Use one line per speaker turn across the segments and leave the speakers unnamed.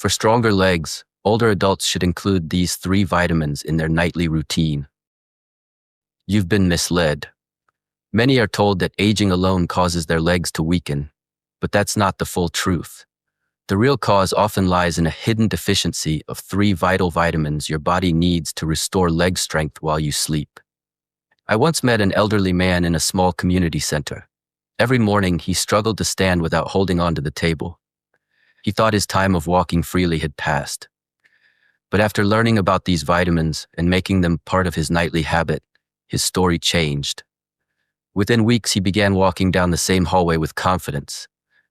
For stronger legs, older adults should include these 3 vitamins in their nightly routine. You've been misled. Many are told that aging alone causes their legs to weaken, but that's not the full truth. The real cause often lies in a hidden deficiency of 3 vital vitamins your body needs to restore leg strength while you sleep. I once met an elderly man in a small community center. Every morning, he struggled to stand without holding onto the table. He thought his time of walking freely had passed. But after learning about these vitamins and making them part of his nightly habit, his story changed. Within weeks, he began walking down the same hallway with confidence,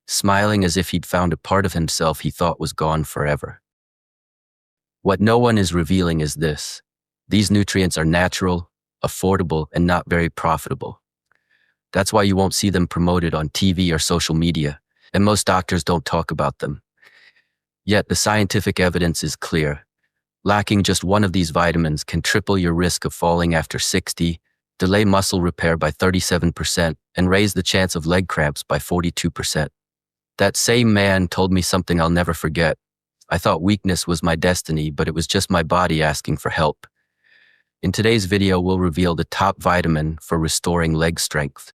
smiling as if he'd found a part of himself he thought was gone forever. What no one is revealing is this: these nutrients are natural, affordable, and not very profitable. That's why you won't see them promoted on TV or social media, and most doctors don't talk about them. Yet the scientific evidence is clear. Lacking just one of these vitamins can triple your risk of falling after 60, delay muscle repair by 37%, and raise the chance of leg cramps by 42%. That same man told me something I'll never forget. I thought weakness was my destiny, but it was just my body asking for help. In today's video, we'll reveal the top vitamin for restoring leg strength.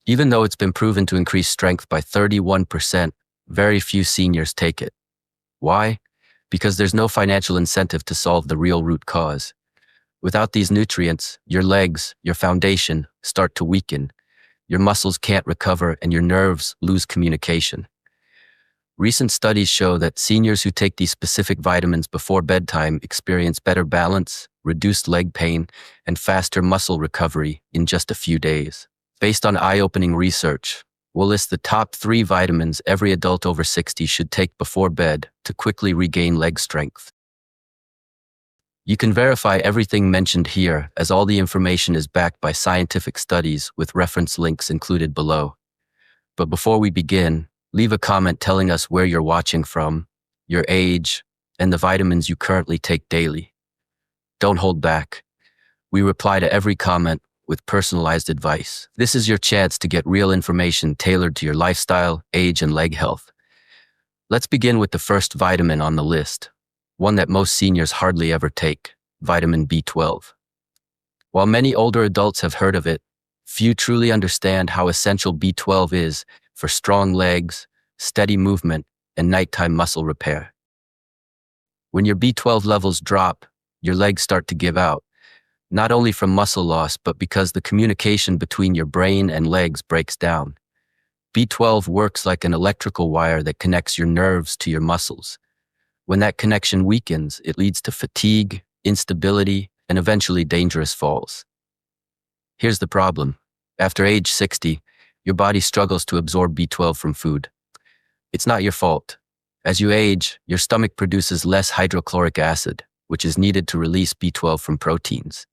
Even though it's been proven to increase strength by 31%, very few seniors take it. Why? Because there's no financial incentive to solve the real root cause. Without these nutrients, your legs, your foundation, start to weaken. Your muscles can't recover and your nerves lose communication. Recent studies show that seniors who take these specific vitamins before bedtime experience better balance, reduced leg pain, and faster muscle recovery in just a few days. Based on eye-opening research, we'll list the top 3 vitamins every adult over 60 should take before bed to quickly regain leg strength. You can verify everything mentioned here, as all the information is backed by scientific studies with reference links included below. But before we begin, leave a comment telling us where you're watching from, your age, and the vitamins you currently take daily. Don't hold back. We reply to every comment with personalized advice. This is your chance to get real information tailored to your lifestyle, age, and leg health. Let's begin with the first vitamin on the list, one that most seniors hardly ever take: vitamin B12. While many older adults have heard of it, few truly understand how essential B12 is for strong legs, steady movement, and nighttime muscle repair. When your B12 levels drop, your legs start to give out, not only from muscle loss, but because the communication between your brain and legs breaks down. B12 works like an electrical wire that connects your nerves to your muscles. When that connection weakens, it leads to fatigue, instability, and eventually dangerous falls. Here's the problem. After age 60, your body struggles to absorb B12 from food. It's not your fault. As you age, your stomach produces less hydrochloric acid, which is needed to release B12 from proteins.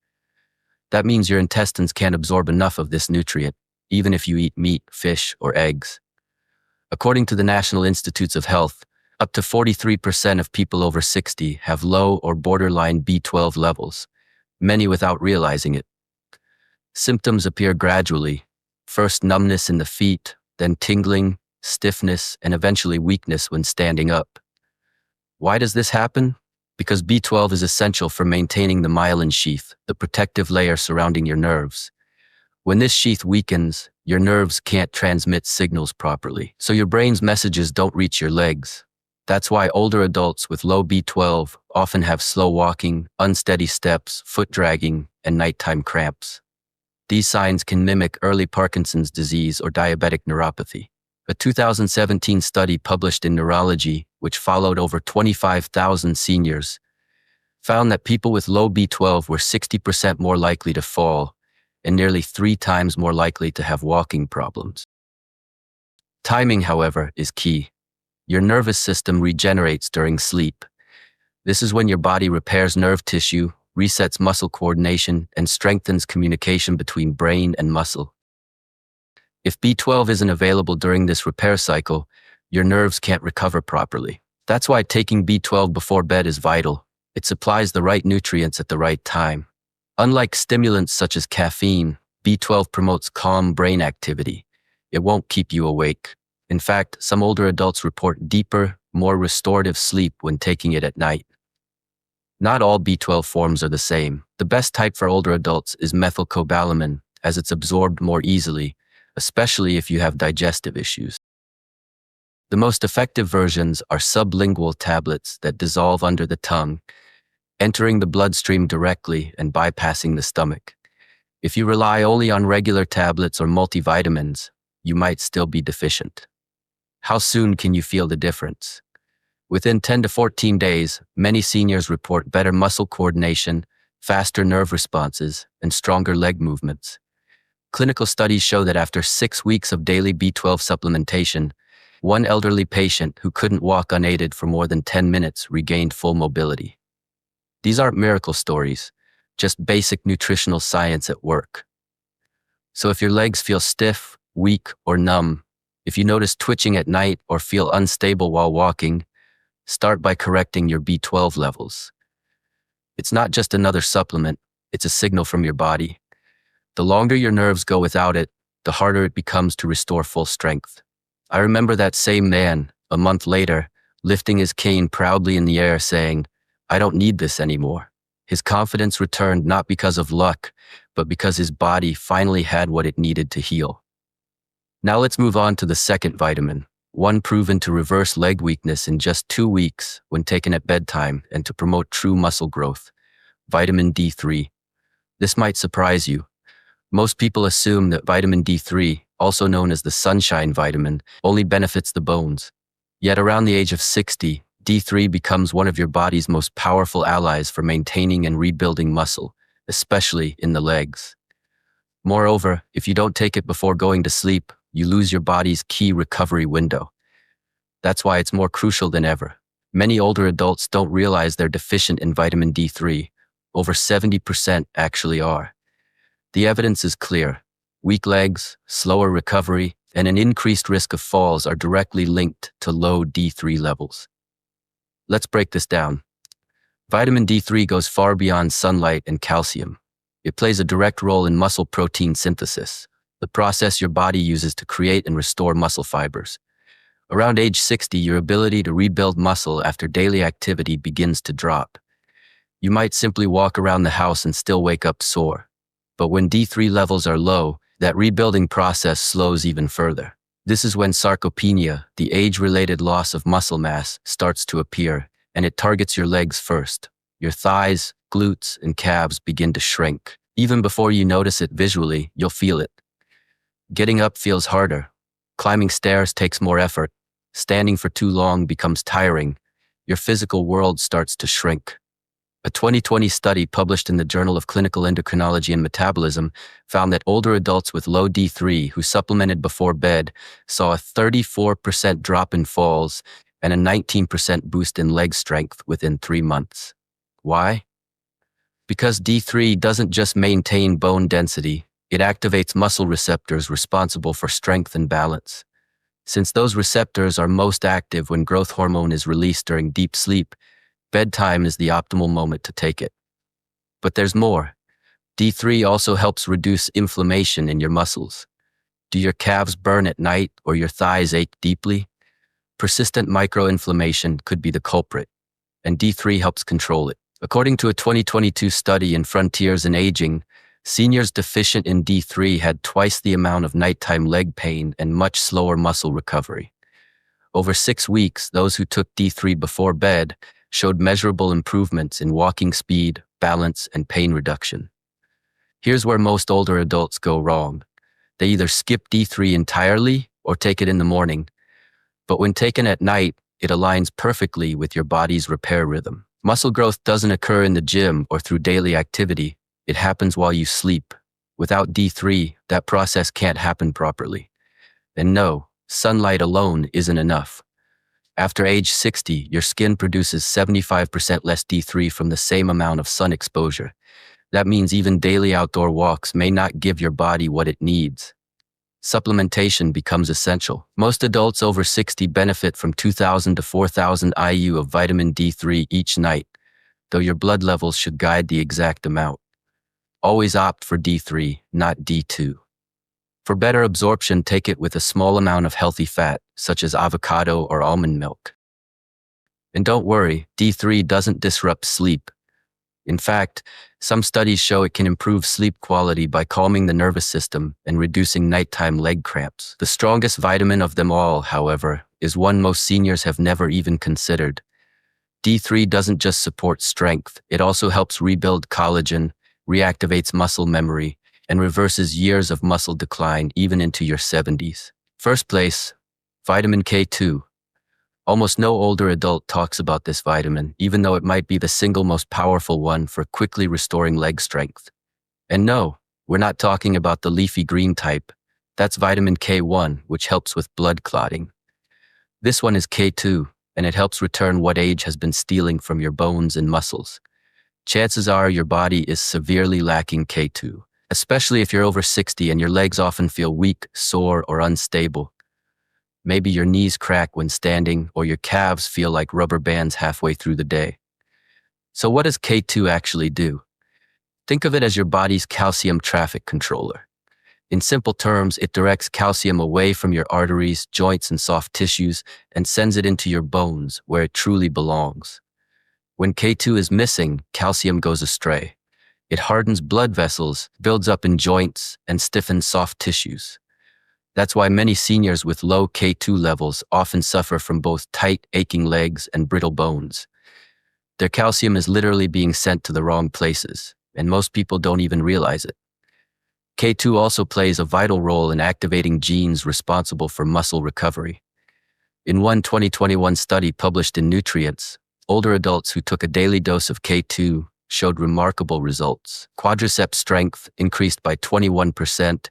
That means your intestines can't absorb enough of this nutrient, even if you eat meat, fish, or eggs. According to the National Institutes of Health, up to 43% of people over 60 have low or borderline B12 levels, many without realizing it. Symptoms appear gradually: first numbness in the feet, then tingling, stiffness, and eventually weakness when standing up. Why does this happen? Because B12 is essential for maintaining the myelin sheath, the protective layer surrounding your nerves. When this sheath weakens, your nerves can't transmit signals properly, so your brain's messages don't reach your legs. That's why older adults with low B12 often have slow walking, unsteady steps, foot dragging, and nighttime cramps. These signs can mimic early Parkinson's disease or diabetic neuropathy. A 2017 study published in Neurology, which followed over 25,000 seniors, found that people with low B12 were 60% more likely to fall and nearly 3 times more likely to have walking problems. Timing, however, is key. Your nervous system regenerates during sleep. This is when your body repairs nerve tissue, resets muscle coordination, and strengthens communication between brain and muscle. If B12 isn't available during this repair cycle, your nerves can't recover properly. That's why taking B12 before bed is vital. It supplies the right nutrients at the right time. Unlike stimulants such as caffeine, B12 promotes calm brain activity. It won't keep you awake. In fact, some older adults report deeper, more restorative sleep when taking it at night. Not all B12 forms are the same. The best type for older adults is methylcobalamin, as it's absorbed more easily, especially if you have digestive issues. The most effective versions are sublingual tablets that dissolve under the tongue, entering the bloodstream directly and bypassing the stomach. If you rely only on regular tablets or multivitamins, you might still be deficient. How soon can you feel the difference? Within 10 to 14 days, many seniors report better muscle coordination, faster nerve responses, and stronger leg movements. Clinical studies show that after 6 weeks of daily B12 supplementation, one elderly patient who couldn't walk unaided for more than 10 minutes regained full mobility. These aren't miracle stories, just basic nutritional science at work. So if your legs feel stiff, weak, or numb, if you notice twitching at night or feel unstable while walking, start by correcting your B12 levels. It's not just another supplement, it's a signal from your body. The longer your nerves go without it, the harder it becomes to restore full strength. I remember that same man, a month later, lifting his cane proudly in the air saying, "I don't need this anymore." His confidence returned not because of luck, but because his body finally had what it needed to heal. Now let's move on to the second vitamin, one proven to reverse leg weakness in just 2 weeks when taken at bedtime and to promote true muscle growth, vitamin D3. This might surprise you. Most people assume that vitamin D3, also known as the sunshine vitamin, only benefits the bones. Yet around the age of 60, D3 becomes one of your body's most powerful allies for maintaining and rebuilding muscle, especially in the legs. Moreover, if you don't take it before going to sleep, you lose your body's key recovery window. That's why it's more crucial than ever. Many older adults don't realize they're deficient in vitamin D3. Over 70% actually are. The evidence is clear. Weak legs, slower recovery, and an increased risk of falls are directly linked to low D3 levels. Let's break this down. Vitamin D3 goes far beyond sunlight and calcium. It plays a direct role in muscle protein synthesis, the process your body uses to create and restore muscle fibers. Around age 60, your ability to rebuild muscle after daily activity begins to drop. You might simply walk around the house and still wake up sore. But when D3 levels are low, that rebuilding process slows even further. This is when sarcopenia, the age-related loss of muscle mass, starts to appear, and it targets your legs first. Your thighs, glutes, and calves begin to shrink. Even before you notice it visually, you'll feel it. Getting up feels harder. Climbing stairs takes more effort. Standing for too long becomes tiring. Your physical world starts to shrink. A 2020 study published in the Journal of Clinical Endocrinology and Metabolism found that older adults with low D3 who supplemented before bed saw a 34% drop in falls and a 19% boost in leg strength within 3 months. Why? Because D3 doesn't just maintain bone density, it activates muscle receptors responsible for strength and balance. Since those receptors are most active when growth hormone is released during deep sleep, bedtime is the optimal moment to take it. But there's more. D3 also helps reduce inflammation in your muscles. Do your calves burn at night or your thighs ache deeply? Persistent microinflammation could be the culprit, and D3 helps control it. According to a 2022 study in Frontiers in Aging, seniors deficient in D3 had twice the amount of nighttime leg pain and much slower muscle recovery. Over 6 weeks, those who took D3 before bed showed measurable improvements in walking speed, balance, and pain reduction. Here's where most older adults go wrong. They either skip D3 entirely or take it in the morning. But when taken at night, it aligns perfectly with your body's repair rhythm. Muscle growth doesn't occur in the gym or through daily activity. It happens while you sleep. Without D3, that process can't happen properly. And no, sunlight alone isn't enough. After age 60, your skin produces 75% less D3 from the same amount of sun exposure. That means even daily outdoor walks may not give your body what it needs. Supplementation becomes essential. Most adults over 60 benefit from 2,000 to 4,000 IU of vitamin D3 each night, though your blood levels should guide the exact amount. Always opt for D3, not D2. For better absorption, take it with a small amount of healthy fat, such as avocado or almond milk. And don't worry, D3 doesn't disrupt sleep. In fact, some studies show it can improve sleep quality by calming the nervous system and reducing nighttime leg cramps. The strongest vitamin of them all, however, is one most seniors have never even considered. D3 doesn't just support strength, it also helps rebuild collagen, reactivates muscle memory, and reverses years of muscle decline even into your 70s. First place, vitamin K2. Almost no older adult talks about this vitamin, even though it might be the single most powerful one for quickly restoring leg strength. And no, we're not talking about the leafy green type. That's vitamin K1, which helps with blood clotting. This one is K2, and it helps return what age has been stealing from your bones and muscles. Chances are your body is severely lacking K2, especially if you're over 60 and your legs often feel weak, sore, or unstable. Maybe your knees crack when standing, or your calves feel like rubber bands halfway through the day. So what does K2 actually do? Think of it as your body's calcium traffic controller. In simple terms, it directs calcium away from your arteries, joints, and soft tissues and sends it into your bones, where it truly belongs. When K2 is missing, calcium goes astray. It hardens blood vessels, builds up in joints, and stiffens soft tissues. That's why many seniors with low K2 levels often suffer from both tight, aching legs and brittle bones. Their calcium is literally being sent to the wrong places, and most people don't even realize it. K2 also plays a vital role in activating genes responsible for muscle recovery. In one 2021 study published in Nutrients, older adults who took a daily dose of K2 showed remarkable results. Quadriceps strength increased by 21%,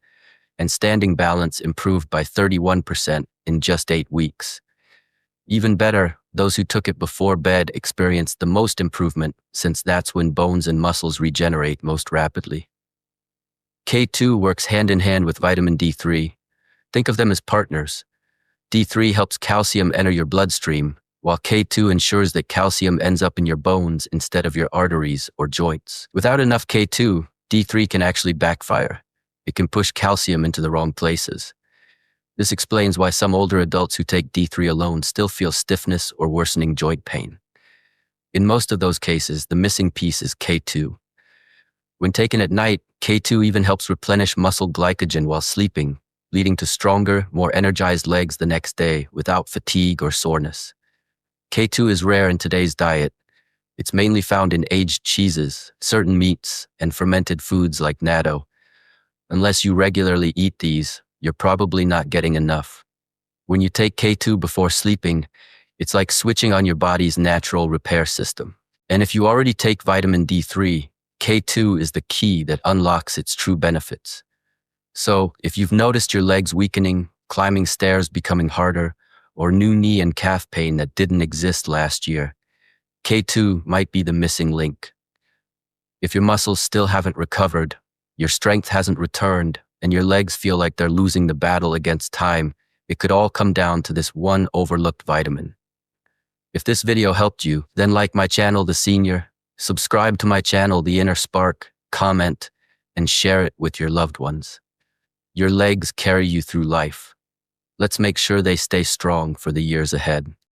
and standing balance improved by 31% in just 8 weeks. Even better, those who took it before bed experienced the most improvement, since that's when bones and muscles regenerate most rapidly. K2 works hand in hand with vitamin D3. Think of them as partners. D3 helps calcium enter your bloodstream, while K2 ensures that calcium ends up in your bones instead of your arteries or joints. Without enough K2, D3 can actually backfire. It can push calcium into the wrong places. This explains why some older adults who take D3 alone still feel stiffness or worsening joint pain. In most of those cases, the missing piece is K2. When taken at night, K2 even helps replenish muscle glycogen while sleeping, leading to stronger, more energized legs the next day without fatigue or soreness. K2 is rare in today's diet. It's mainly found in aged cheeses, certain meats, and fermented foods like natto. Unless you regularly eat these, you're probably not getting enough. When you take K2 before sleeping, it's like switching on your body's natural repair system. And if you already take vitamin D3, K2 is the key that unlocks its true benefits. So, if you've noticed your legs weakening, climbing stairs becoming harder, or new knee and calf pain that didn't exist last year, K2 might be the missing link. If your muscles still haven't recovered, your strength hasn't returned, and your legs feel like they're losing the battle against time, it could all come down to this one overlooked vitamin. If this video helped you, then like my channel, The Senior, subscribe to my channel, The Inner Spark, comment, and share it with your loved ones. Your legs carry you through life. Let's make sure they stay strong for the years ahead.